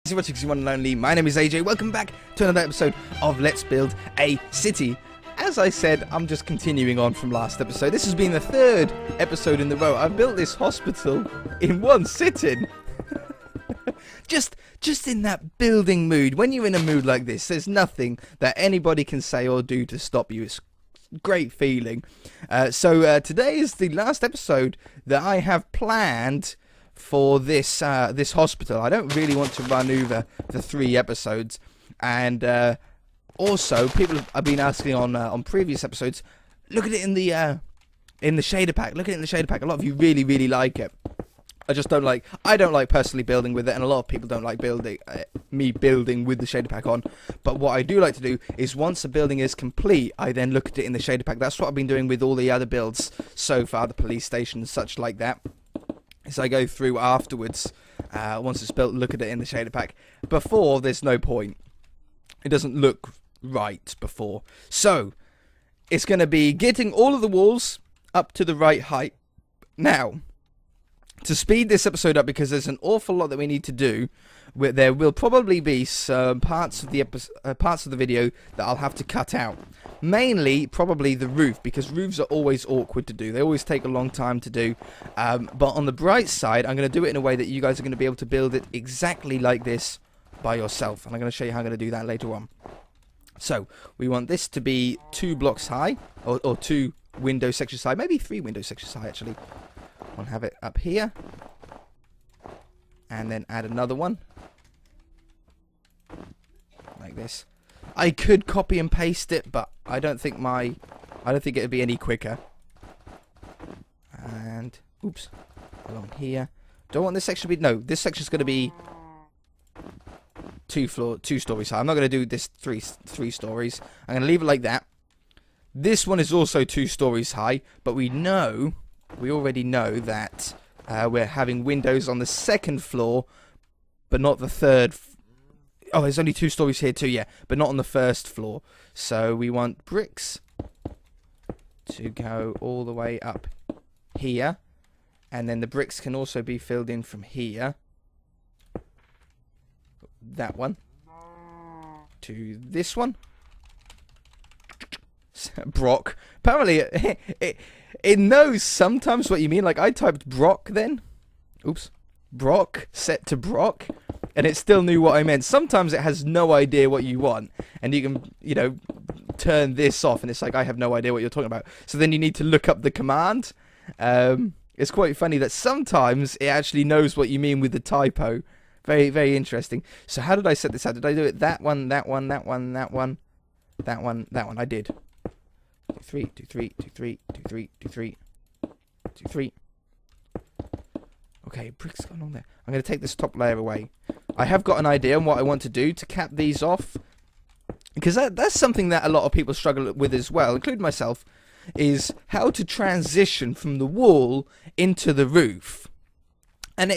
This is watching one and only. My name is AJ. Welcome back to another episode of Let's Build a City. As I said, I'm just continuing on from last episode. This has been the third episode in the row. I've built this hospital in one sitting. just in that building mood. When you're in a mood like this, there's nothing that anybody can say or do to stop you. It's a great feeling. So today is the last episode that I have planned for this this hospital. I don't really want to run over the 3 episodes, and also people have been asking on previous episodes, look at it in the shader pack. Look at it in the shader pack. A lot of you really like it. I don't like personally building with it, and a lot of people don't like building me building with the shader pack on. But what I do like to do is, once a building is complete, I then look at it in the shader pack. That's what I've been doing with all the other builds so far, the police station and such like that. So I go through afterwards, once it's built, look at it in the shader pack. Before, there's no point. It doesn't look right before. So it's going to be getting all of the walls up to the right height. Now, to speed this episode up, because there's an awful lot that we need to do, there will probably be some parts of the video that I'll have to cut out. Mainly, probably the roof, because roofs are always awkward to do. They always take a long time to do. But on the bright side, I'm going to do it in a way that you guys are going to be able to build it exactly like this by yourself. And I'm going to show you how I'm going to do that later on. So, we want this to be 2 blocks high, or 2 window sections high, maybe 3 window sections high actually. I'll have it up here, and then add another one like this. I could copy and paste it, but I don't think it'd be any quicker. And oops, along here. Don't want this section to be, no, this section's going to be 2 stories high. I'm not going to do this three stories. I'm going to leave it like that. This one is also 2 stories high, but we already know that we're having windows on the 2nd floor, but not the 3rd. Oh, there's only 2 stories here too, yeah, but not on the 1st floor. So we want bricks to go all the way up here, and then the bricks can also be filled in from here. That one to this one. Brock. Apparently, it knows sometimes what you mean. Like, I typed Brock then. Oops. Brock set to Brock, and it still knew what I meant. Sometimes it has no idea what you want, and you can, turn this off, and it's like, I have no idea what you're talking about. So then you need to look up the command. It's quite funny that sometimes it actually knows what you mean with the typo. Very interesting. So how did I set this out? Did I do it that one, that one, that one, that one, that one, that one? I did. 2 3 2 3 2 3 2 3 2 3 2 3. Okay, bricks going on there. I'm going to take this top layer away. I have got an idea on what I want to do to cap these off, because that's something that a lot of people struggle with as well, including myself, is how to transition from the wall into the roof. And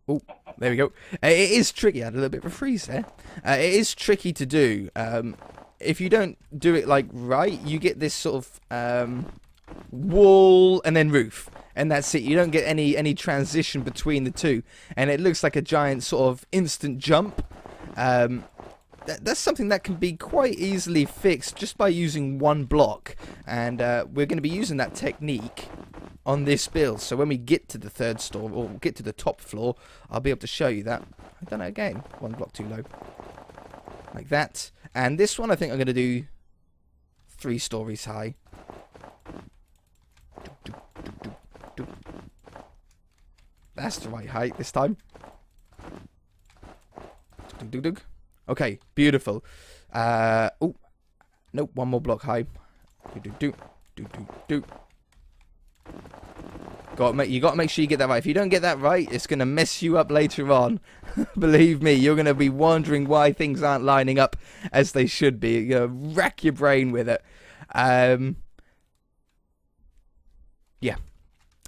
oh, there we go. It is tricky. I had a little bit of a freeze there. It is tricky to do. If you don't do it like right, you get this sort of wall and then roof, and that's it. You don't get any transition between the two, and it looks like a giant sort of instant jump. That's something that can be quite easily fixed just by using 1 block, and we're going to be using that technique on this build. So when we get to the 3rd store, or get to the top floor, I'll be able to show you that. I've done it again. 1 block too low. Like that. And this one I think I'm going to do 3 stories high. That's the right height this time. Okay, beautiful. Oh, nope, 1 more block high. You got to make sure you get that right. If you don't get that right, it's going to mess you up later on. Believe me, you're going to be wondering why things aren't lining up as they should be. You're going to rack your brain with it. Yeah.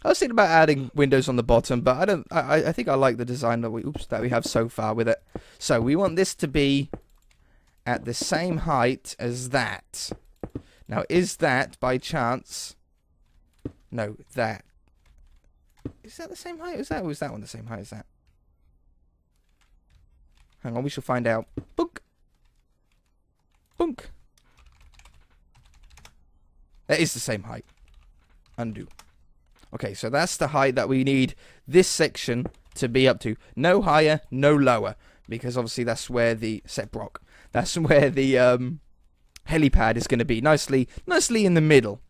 I was thinking about adding windows on the bottom, but I think I like the design that we have so far with it. So we want this to be at the same height as that. Now, is that by chance? No, that. Is that the same height as that, or is that one the same height as that? Hang on, we shall find out. Book. Bunk. That is the same height. Undo. Okay, so that's the height that we need this section to be up to. No higher, no lower. Because obviously that's where the... Set Brock. That's where the helipad is going to be. Nicely in the middle.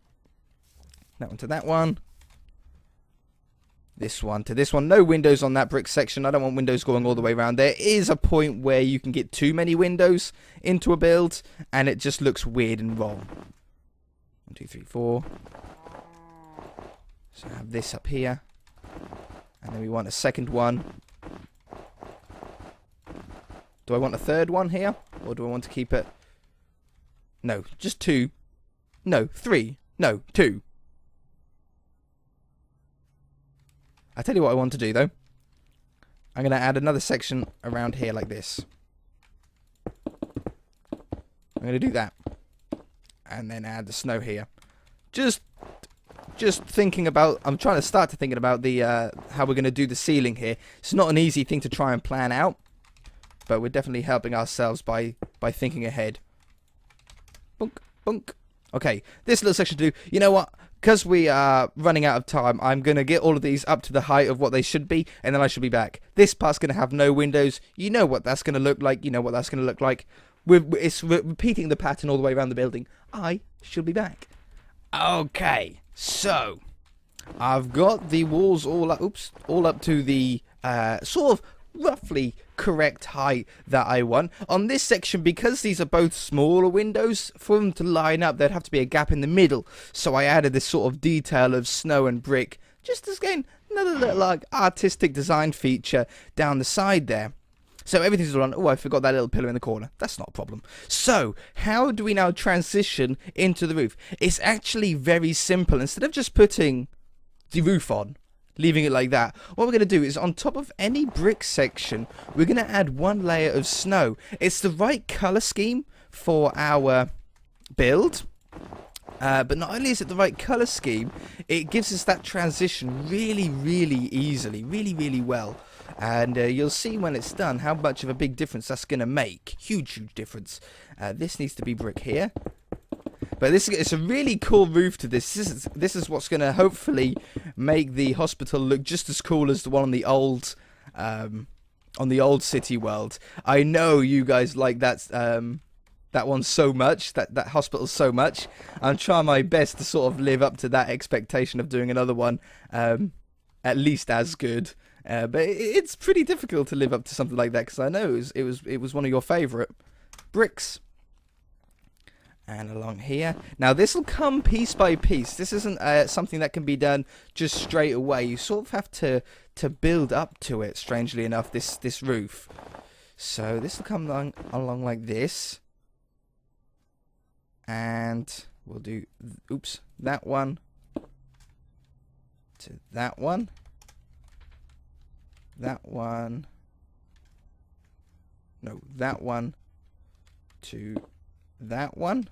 That one to that one. This one to this one. No windows on that brick section. I don't want windows going all the way around. There is a point where you can get too many windows into a build, and it just looks weird and wrong. 1, 2, 3, 4. So I have this up here. And then we want a second one. Do I want a third one here? Or do I want to keep it... No, just 2. No, 3. No, 2. I'll tell you what I want to do, though. I'm going to add another section around here like this. I'm going to do that. And then add the snow here. Just thinking about... I'm trying to start to thinking about the how we're going to do the ceiling here. It's not an easy thing to try and plan out. But we're definitely helping ourselves by thinking ahead. Bunk, bunk. Okay, this little section to do. You know what? Because we are running out of time, I'm going to get all of these up to the height of what they should be, and then I should be back. This part's going to have no windows. You know what that's going to look like. You know what that's going to look like. It's repeating the pattern all the way around the building. I should be back. Okay, so I've got the walls all up, all up to the sort of roughly correct height that I want. On this section, because these are both smaller windows, for them to line up, there'd have to be a gap in the middle. So I added this sort of detail of snow and brick, just as again, another little like artistic design feature down the side there. So everything's all on. Oh, I forgot that little pillar in the corner. That's not a problem. So how do we now transition into the roof? It's actually very simple. Instead of just putting the roof on, leaving it like that, what we're going to do is on top of any brick section, we're going to add one layer of snow. It's the right color scheme for our build, but not only is it the right color scheme, it gives us that transition really easily, really well. And you'll see when it's done how much of a big difference that's going to make. Huge difference. This needs to be brick here. But it's a really cool roof to this. This is what's going to hopefully make the hospital look just as cool as the one on the old City World. I know you guys like that one so much, that hospital so much. I'm trying my best to sort of live up to that expectation of doing another one at least as good. But it's pretty difficult to live up to something like that because I know it was one of your favourite bricks. And along here. Now this will come piece by piece. This isn't something that can be done just straight away. You sort of have to build up to it, strangely enough, this roof. So this will come along like this. And we'll do, that one to that one. That one. No, that one to that one.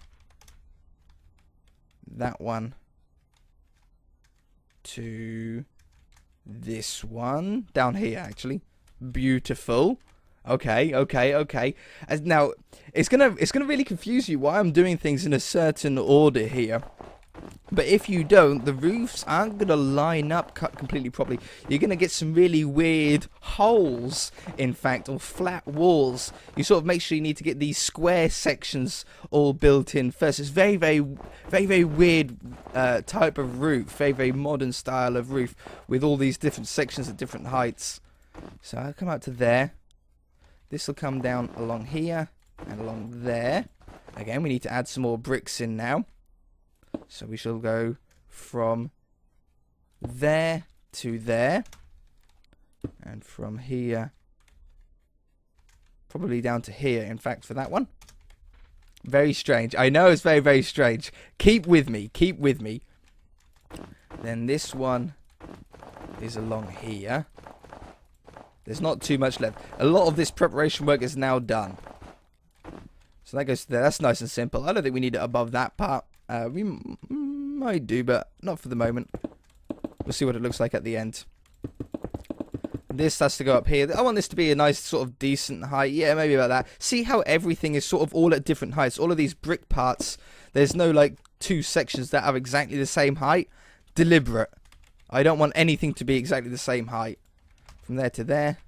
That one to this one down here, actually. Beautiful. Okay. As now it's gonna really confuse you why I'm doing things in a certain order here. But if you don't, the roofs aren't going to line up completely properly. You're going to get some really weird holes, in fact, or flat walls. You sort of make sure you need to get these square sections all built in first. It's very weird type of roof. Very modern style of roof with all these different sections at different heights. So I'll come out to there. This will come down along here and along there. Again, we need to add some more bricks in now. So we shall go from there to there. And from here, probably down to here, in fact, for that one. Very strange. I know it's very strange. Keep with me. Then this one is along here. There's not too much left. A lot of this preparation work is now done. So that goes there. That's nice and simple. I don't think we need it above that part. We might do, but not for the moment. We'll see what it looks like at the end. This has to go up here. I want this to be a nice sort of decent height. Yeah, maybe about that. See how everything is sort of all at different heights. All of these brick parts, there's no like two sections that are exactly the same height. Deliberate. I don't want anything to be exactly the same height. From there to there.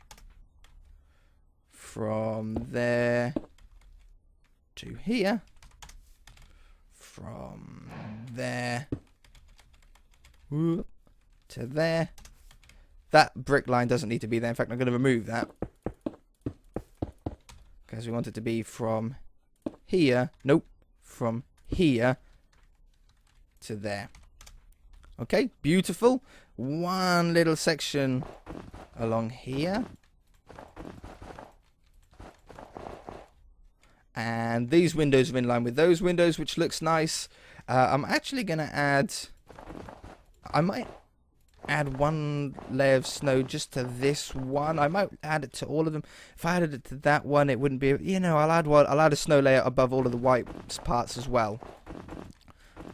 From there to here. From there to there. That brick line doesn't need to be there. In fact, I'm going to remove that. Because we want it to be from here. Nope. From here to there. Okay, beautiful. One little section along here. And these windows are in line with those windows, which looks nice. I'm actually going to add... I might add one layer of snow just to this one. I might add it to all of them. If I added it to that one, it wouldn't be... You know, I'll add a snow layer above all of the white parts as well.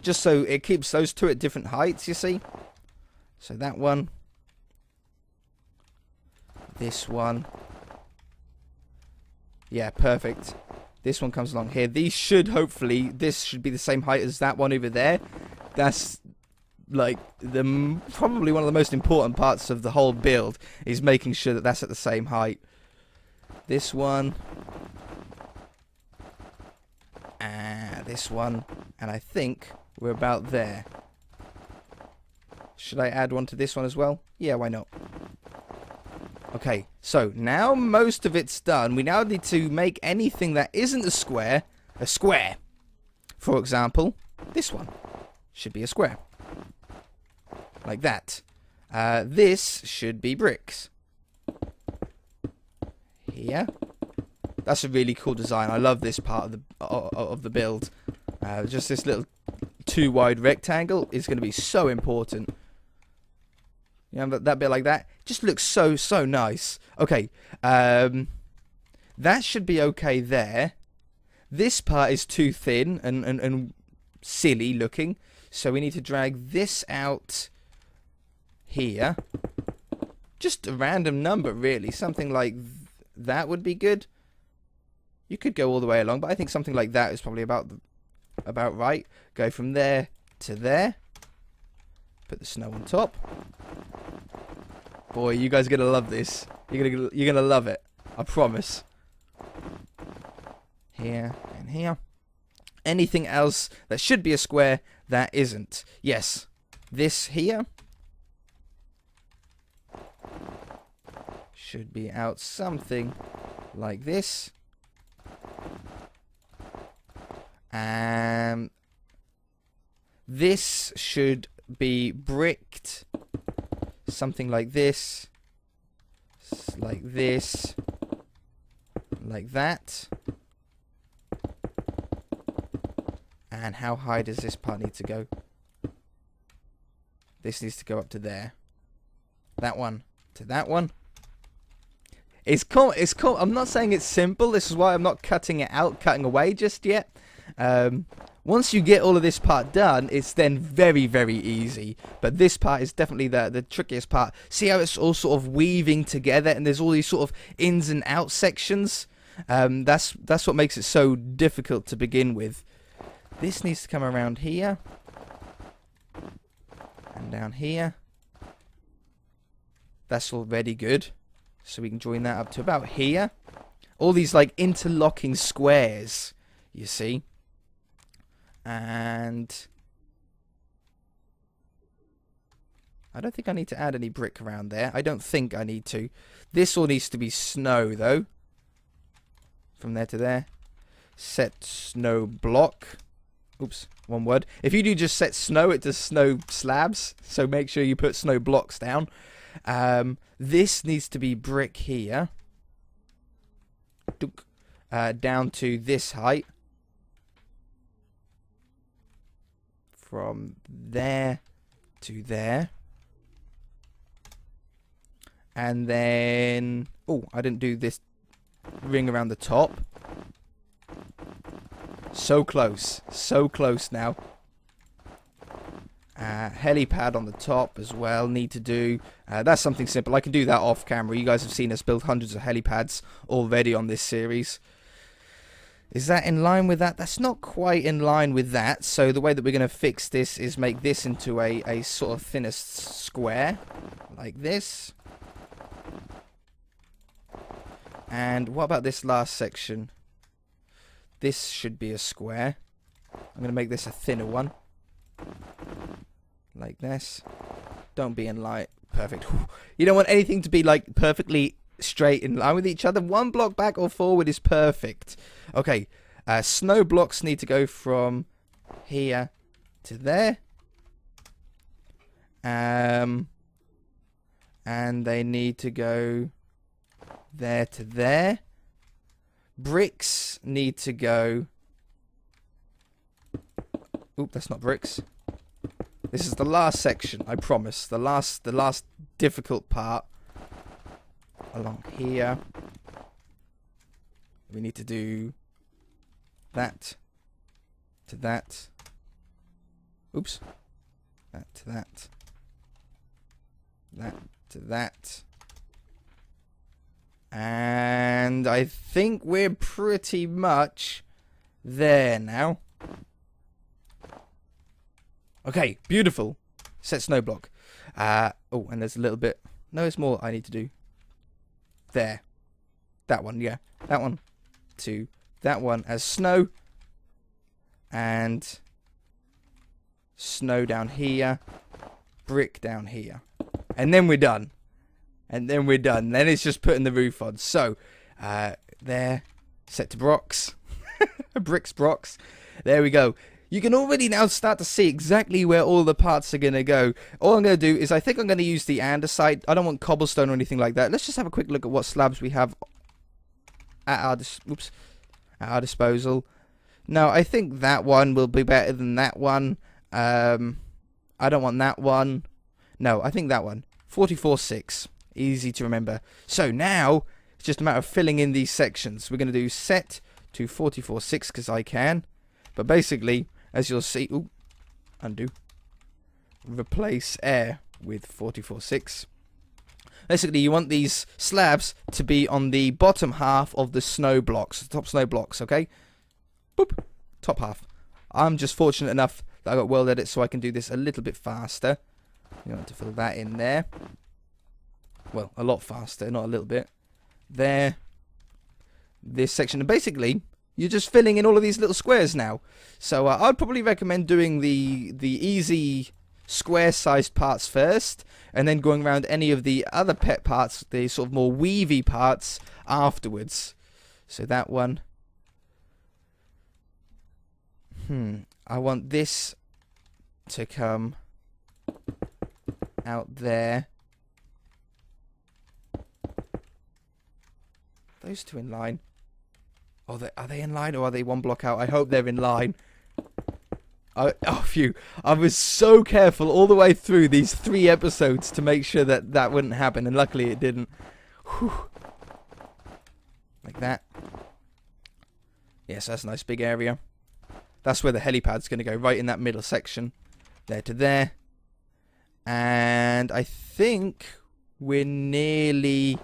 Just so it keeps those two at different heights, you see. So that one. This one. Yeah, perfect. This one comes along here. These should, hopefully, this should be the same height as that one over there. That's, like, probably one of the most important parts of the whole build, is making sure that that's at the same height. This one. And this one. And I think we're about there. Should I add one to this one as well? Yeah, why not? Okay, so now most of it's done. We now need to make anything that isn't a square. For example, this one should be a square. Like that. This should be bricks. Here. That's a really cool design. I love this part of the build. Just this little 2-wide rectangle is going to be so important. You know, that bit like that just looks so nice. Okay, that should be okay there. This part is too thin and silly looking, so we need to drag this out here. Just a random number, really. Something like that would be good. You could go all the way along, but I think something like that is probably about right. Go from there to there. Put the snow on top. Boy, you guys are gonna love this. You're gonna love it. I promise. Here and here. Anything else that should be a square that isn't? Yes. This here should be out something like this. And this should be bricked. Something like this. Like this. Like that. And how high does this part need to go? This needs to go up to there. That one to that one. It's cool. I'm not saying it's simple. This is why I'm not cutting away just yet. Once you get all of this part done, it's then very, very easy. But this part is definitely the trickiest part. See how it's all sort of weaving together, and there's all these sort of ins and out sections. That's what makes it so difficult to begin with. This needs to come around here and down here. That's already good. So we can join that up to about here. All these like interlocking squares, you see. And I don't think I need to add any brick around there. I don't think I need to. This all needs to be snow though. From there to there. Set snow block. Oops, one word. If you do just set snow, it does snow slabs. So make sure you put snow blocks down. This needs to be brick here. Down to this height. From there to there. And then... Oh, I didn't do this ring around the top. So close. So close now. Helipad on the top as well, need to do. That's something simple. I can do that off camera. You guys have seen us build hundreds of helipads already on this series. Is that in line with that? That's not quite in line with that. So the way that we're going to fix this is make this into a sort of thinnest square. Like this. And what about this last section? This should be a square. I'm going to make this a thinner one. Like this. Don't be in line. Perfect. You don't want anything to be like perfectly straight in line with each other. One block back or forward is perfect. Okay. Snow blocks need to go from here to there. And they need to go there to there. Bricks need to go... Oop, that's not bricks. This is the last section, I promise. The last difficult part. Along here. We need to do that to that. Oops. That to that. That to that. And I think we're pretty much there now. Okay, beautiful. Set snow block. Oh, and there's a little bit. No, there's more I need to do. There. That one, yeah. That one to that one as snow. And snow down here. Brick down here. And then we're done. And then we're done. Then it's just putting the roof on. So, there. Set to brocks. Bricks, brocks. There we go. You can already now start to see exactly where all the parts are going to go. All I'm going to do is I think I'm going to use the andesite. I don't want cobblestone or anything like that. Let's just have a quick look at what slabs we have at our disposal. No, I think that one will be better than that one. I don't want that one. No, I think that one. 44.6. Easy to remember. So now, it's just a matter of filling in these sections. We're going to do set to 44.6 because I can. But basically, as you'll see... Ooh, undo. Replace air with 44.6. Basically, you want these slabs to be on the bottom half of the snow blocks. The top snow blocks, okay? Boop. Top half. I'm just fortunate enough that I got world edit so I can do this a little bit faster. You want to fill that in there. Well, a lot faster, not a little bit. There. This section. And basically, you're just filling in all of these little squares now. So I'd probably recommend doing the easy square-sized parts first, and then going around any of the other pet parts, the sort of more weavy parts, afterwards. So that one. I want this to come out there. Those two in line. Oh, are they in line or are they one block out? I hope they're in line. Oh, phew. I was so careful all the way through these 3 episodes to make sure that that wouldn't happen, and luckily it didn't. Whew. Like that. Yes, that's a nice big area. That's where the helipad's going to go, right in that middle section. There to there. And I think we're nearly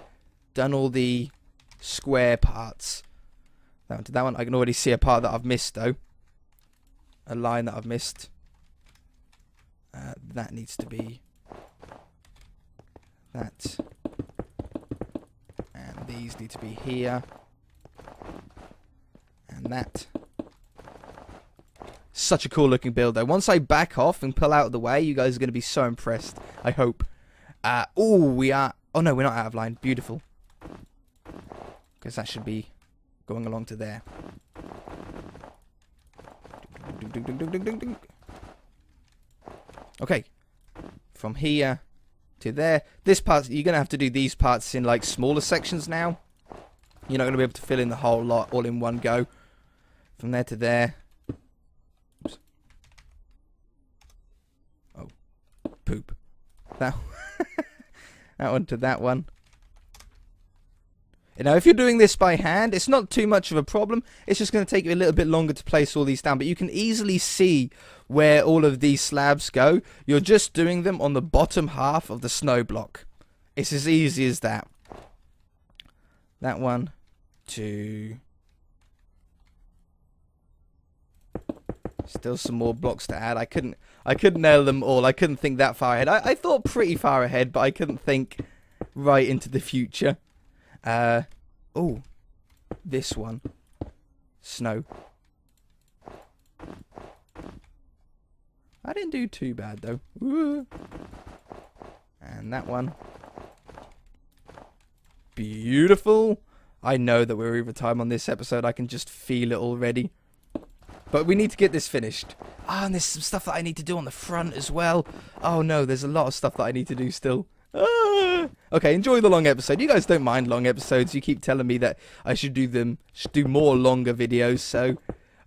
done all the square parts. That one to that one. I can already see a part that I've missed, though. A line that I've missed. That needs to be that. And these need to be here. And that. Such a cool looking build, though. Once I back off and pull out of the way, you guys are going to be so impressed. I hope. Oh, we are... Oh, no, we're not out of line. Beautiful. Because that should be going along to there. Okay. From here to there. This part, you're going to have to do these parts in, like, smaller sections now. You're not going to be able to fill in the whole lot all in one go. From there to there. Oops. Oh. Poop. That, that one to that one. Now, if you're doing this by hand, it's not too much of a problem. It's just going to take you a little bit longer to place all these down. But you can easily see where all of these slabs go. You're just doing them on the bottom half of the snow block. It's as easy as that. That one, 2. Still some more blocks to add. I couldn't nail them all. I couldn't think that far ahead. I thought pretty far ahead, but I couldn't think right into the future. Oh, this one. Snow. I didn't do too bad though. Ooh. And that one. Beautiful. I know that we're over time on this episode. I can just feel it already. But we need to get this finished. Ah, and there's some stuff that I need to do on the front as well. Oh no, there's a lot of stuff that I need to do still. Ah. Okay, enjoy the long episode. You guys don't mind long episodes. You keep telling me that I should do more longer videos, so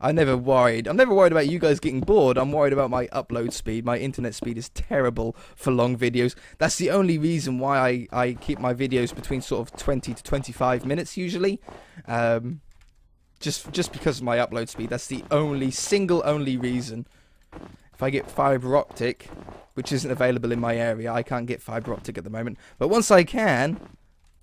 I'm never worried about you guys getting bored. I'm worried about my upload speed. My internet speed is terrible for long videos. That's the only reason why I keep my videos between sort of 20 to 25 minutes usually. Just because of my upload speed. That's the only reason. If I get fiber optic, which isn't available in my area, I can't get fiber optic at the moment. But once I can,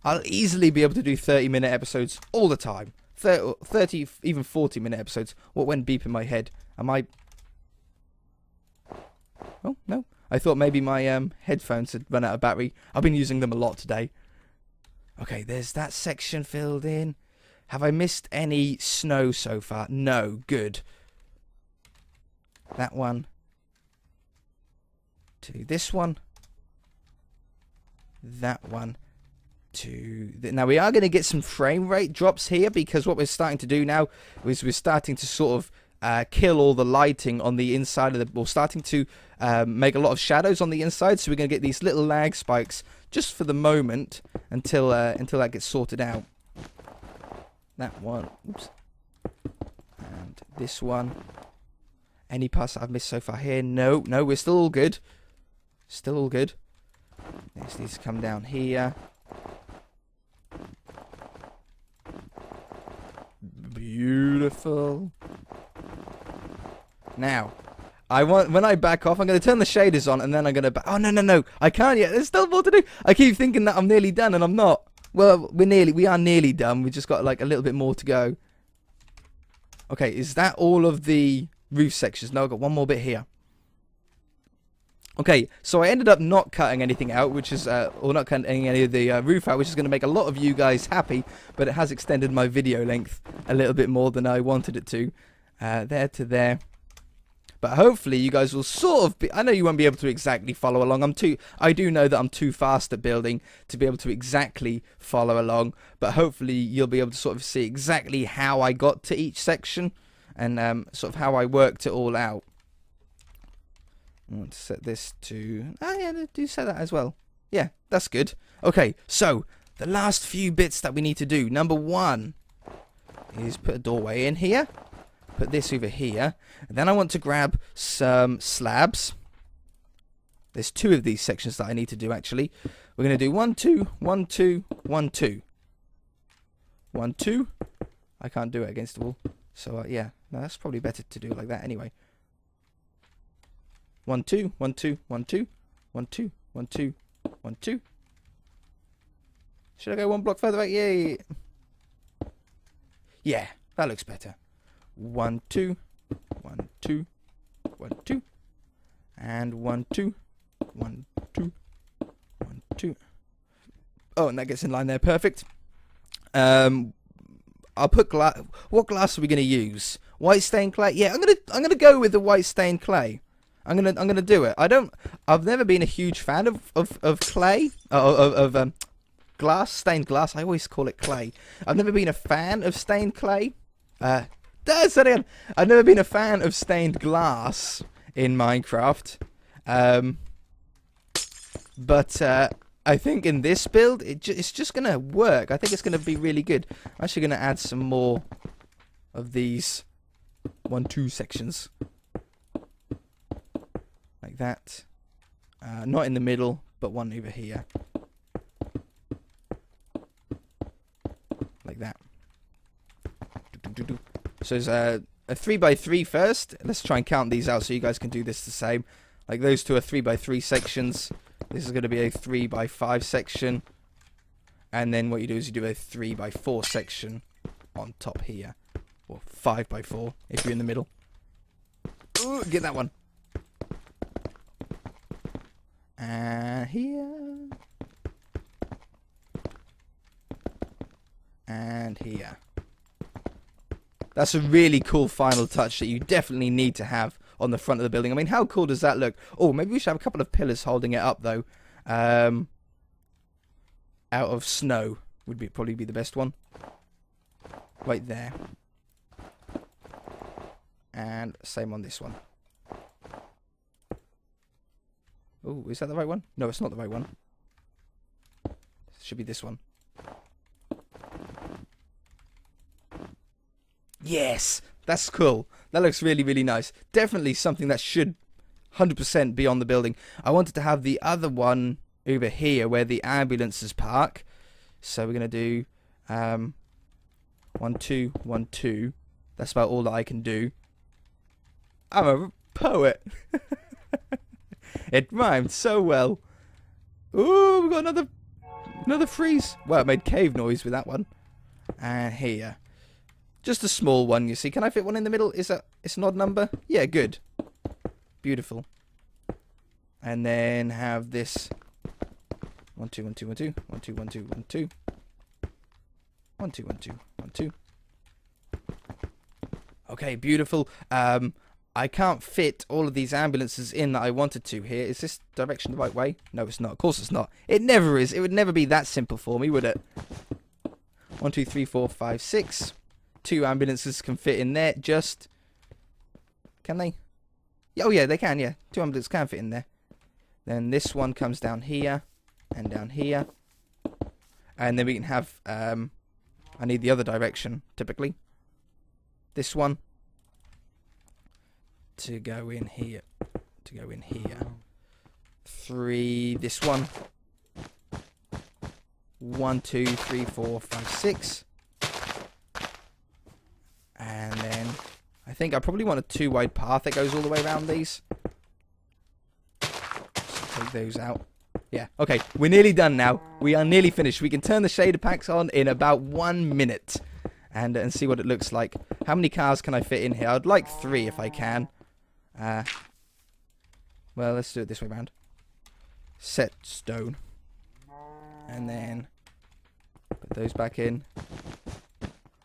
I'll easily be able to do 30-minute episodes all the time. 30, even 40-minute episodes. What went beep in my head? Am I... Oh, no. I thought maybe my headphones had run out of battery. I've been using them a lot today. Okay, there's that section filled in. Have I missed any snow so far? No. Good. That one. To this one. That one. Now we are going to get some frame rate drops here, because what we're starting to do now is we're starting to sort of kill all the lighting on the inside of the... We're starting to make a lot of shadows on the inside, so we're going to get these little lag spikes just for the moment until that gets sorted out. That one. Oops. And this one. Any parts that I've missed so far here? No, we're still all good. Still all good. Next needs to come down here. Beautiful. Now, when I back off, I'm going to turn the shaders on, and then I'm going to... Oh, no. I can't yet. There's still more to do. I keep thinking that I'm nearly done, and I'm not. Well, we are nearly done. We just got like a little bit more to go. Okay, is that all of the roof sections? No, I've got one more bit here. Okay, so I ended up not cutting anything out, which is, or not cutting any of the roof out, which is going to make a lot of you guys happy, but it has extended my video length a little bit more than I wanted it to. There to there. But hopefully you guys will sort of be... I know you won't be able to exactly follow along. I do know that I'm too fast at building to be able to exactly follow along. But hopefully you'll be able to sort of see exactly how I got to each section. And sort of how I worked it all out. I want to set this to... Oh yeah, do set that as well. Yeah, that's good. Okay, so the last few bits that we need to do. Number 1 is put a doorway in here. Put this over here, and then I want to grab some slabs. There's 2 of these sections that I need to do actually. We're going to do 1 2 1 2 1 2 1 2. I can't do it against the wall, so yeah, no, that's probably better to do it like that anyway. 1 2 1 2 1 2 1 2 1 2 1 2. Should I go 1 block further back? Yay! Yeah, that looks better. 1 2 1 2 1 2 and 1 2 1 2 1 2. Oh, and that gets in line there, perfect. I'll put glass. What glass are we going to use? White stained clay. Yeah, I'm gonna go with the white stained clay. I'm gonna do it. I've never been a huge fan of clay glass, stained glass. I always call it clay. I've never been a fan of stained clay. I've never been a fan of stained glass in Minecraft, but I think in this build it's just gonna work. I think it's gonna be really good. I'm actually gonna add some more of these 1 2 sections like that. Not in the middle, but one over here. like that. So there's a 3x3 first. Let's try and count these out so you guys can do this the same. Like those two are 3x3 sections. This is going to be a 3x5 section. And then what you do is you do a 3x4 section on top here. Or 5x4 if you're in the middle. Ooh, get that one. And here. And here. That's a really cool final touch that you definitely need to have on the front of the building. I mean, how cool does that look? Oh, maybe we should have a couple of pillars holding it up, though. Out of snow would probably be the best one. Right there. And same on this one. Oh, is that the right one? No, it's not the right one. It should be this one. Yes! That's cool. That looks really, really nice. Definitely something that should 100% be on the building. I wanted to have the other one over here where the ambulances park. So we're going to do 1, 2, 1, 2. That's about all that I can do. I'm a poet. It rhymed so well. Ooh, we got another freeze. Well, it made cave noise with that one. And here. Just a small one, you see. Can I fit one in the middle? It's an odd number? Yeah, good. Beautiful. And then have this 1, 2, 1, 2, 1, 2. 1, 2, 1, 2, 1, 2. 1, 2, 1, 2, 1, 2. Okay, beautiful. I can't fit all of these ambulances in that I wanted to here. Is this direction the right way? No, it's not. Of course it's not. It never is. It would never be that simple for me, would it? 1, 2, 3, 4, 5, 6. 2 ambulances can fit in there. Just... Can they? Oh, yeah, they can, yeah. 2 ambulances can fit in there. Then this one comes down here. And down here. And then we can have... I need the other direction, typically. This one. To go in here. To go in here. 3... This one. 1, 2, 3, 4, 5, 6. And then I think I probably want a 2-wide path that goes all the way around these. So take those out. Yeah, okay, we're nearly done now. We are nearly finished. We can turn the shader packs on in about 1 minute and see what it looks like. How many cars can I fit in here? I'd like 3 if I can. Well, let's do it this way around. Set stone. And then put those back in.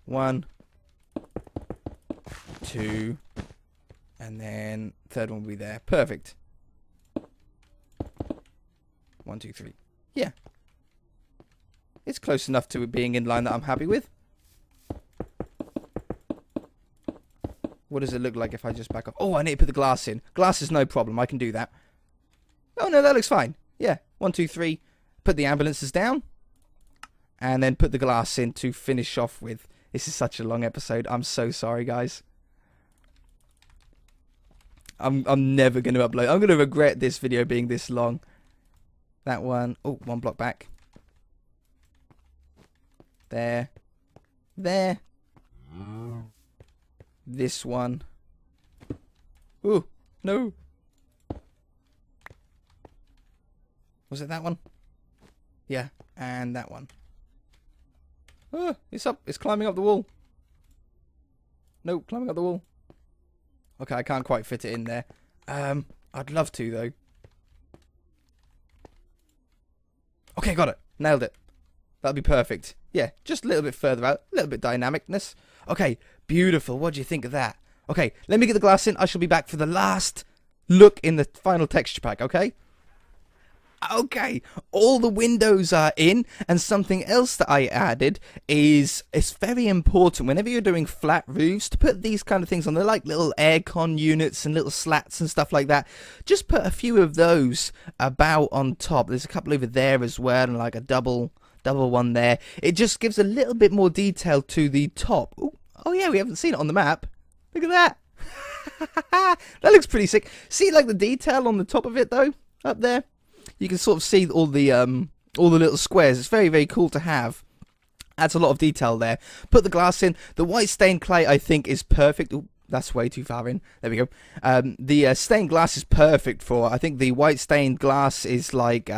1, 2, and then third one will be there. Perfect. 1, 2, 3. Yeah. It's close enough to it being in line that I'm happy with. What does it look like if I just back up? Oh, I need to put the glass in. Glass is no problem. I can do that. Oh, no, that looks fine. Yeah. 1, 2, 3. Put the ambulances down. And then put the glass in to finish off with. This is such a long episode. I'm so sorry, guys. I'm never going to upload. I'm going to regret this video being this long. That one. Oh, 1 block back. There. There. This one. Ooh, no. Was it that one? Yeah, and that one. Oh, it's up. It's climbing up the wall. Nope, climbing up the wall. Okay, I can't quite fit it in there. I'd love to, though. Okay, got it. Nailed it. That'll be perfect. Yeah, just a little bit further out. A little bit dynamicness. Okay, beautiful. What do you think of that? Okay, let me get the glass in. I shall be back for the last look in the final texture pack, okay? Okay, all the windows are in, and something else that I added is it's very important whenever you're doing flat roofs to put these kind of things on. They're like little aircon units and little slats and stuff like that. Just put a few of those about on top. There's a couple over there as well, and like a double one there. It just gives a little bit more detail to the top. Ooh, oh yeah, we haven't seen it on the map. Look at that. That looks pretty sick. See like the detail on the top of it though, up there? You can sort of see all the little squares. It's very, very cool to have. Adds a lot of detail there. Put the glass in. The white stained clay, I think, is perfect. Ooh, that's way too far in. There we go. The stained glass is perfect for. I think the white stained glass is like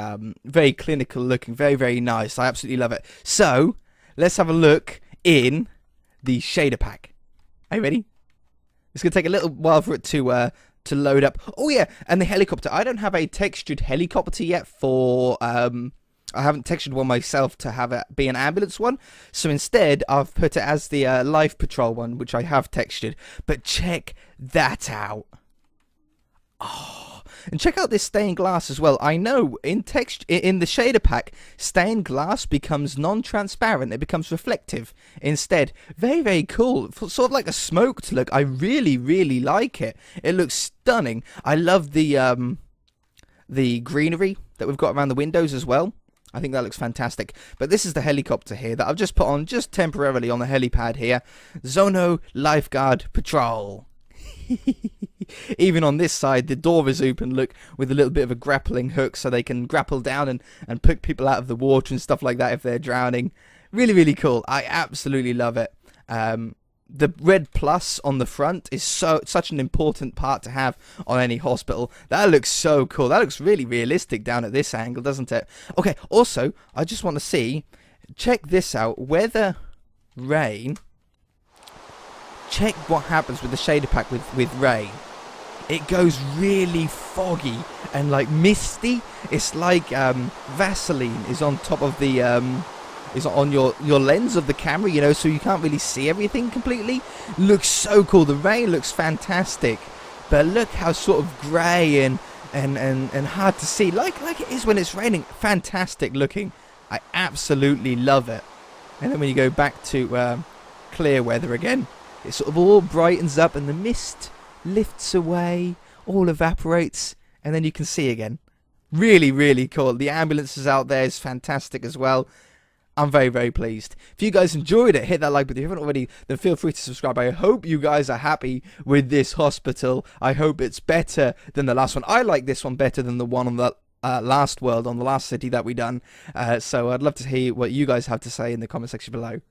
very clinical looking, very, very nice. I absolutely love it. So let's have a look in the shader pack. Are you ready? It's gonna take a little while for it to load up. Oh yeah, and the helicopter. I don't have a textured helicopter yet for I haven't textured one myself to have it be an ambulance one, so instead I've put it as the life patrol one, which I have textured. But check that out. Oh, and check out this stained glass as well. I know in the shader pack, stained glass becomes non-transparent. It becomes reflective instead. Very, very cool. Sort of like a smoked look. I really, really like it. It looks stunning. I love the greenery that we've got around the windows as well. I think that looks fantastic. But this is the helicopter here that I've just put on just temporarily on the helipad here. Zono Lifeguard Patrol. Even on this side, the door is open, look, with a little bit of a grappling hook so they can grapple down and pick people out of the water and stuff like that if they're drowning. Really, really cool. I absolutely love it. The red plus on the front is such an important part to have on any hospital. That looks so cool. That looks really realistic down at this angle, doesn't it? Okay, also, I just want to see, check this out, weather, rain. Check what happens with the shader pack with rain. It goes really foggy and like misty. It's like Vaseline is on top of the is on your lens of the camera, you know, so you can't really see everything completely. Looks so cool. The rain looks fantastic, but look how sort of grey and hard to see, like it is when it's raining. Fantastic looking. I absolutely love it. And then when you go back to clear weather again, it sort of all brightens up and the mist lifts away, all evaporates, and then you can see again. Really, really cool. The ambulances out there is fantastic as well. I'm very, very pleased. If you guys enjoyed it, hit that like button. If you haven't already, then feel free to subscribe. I hope you guys are happy with this hospital. I hope it's better than the last one. I like this one better than the one on the last world, on the last city that we done. So I'd love to hear what you guys have to say in the comment section below.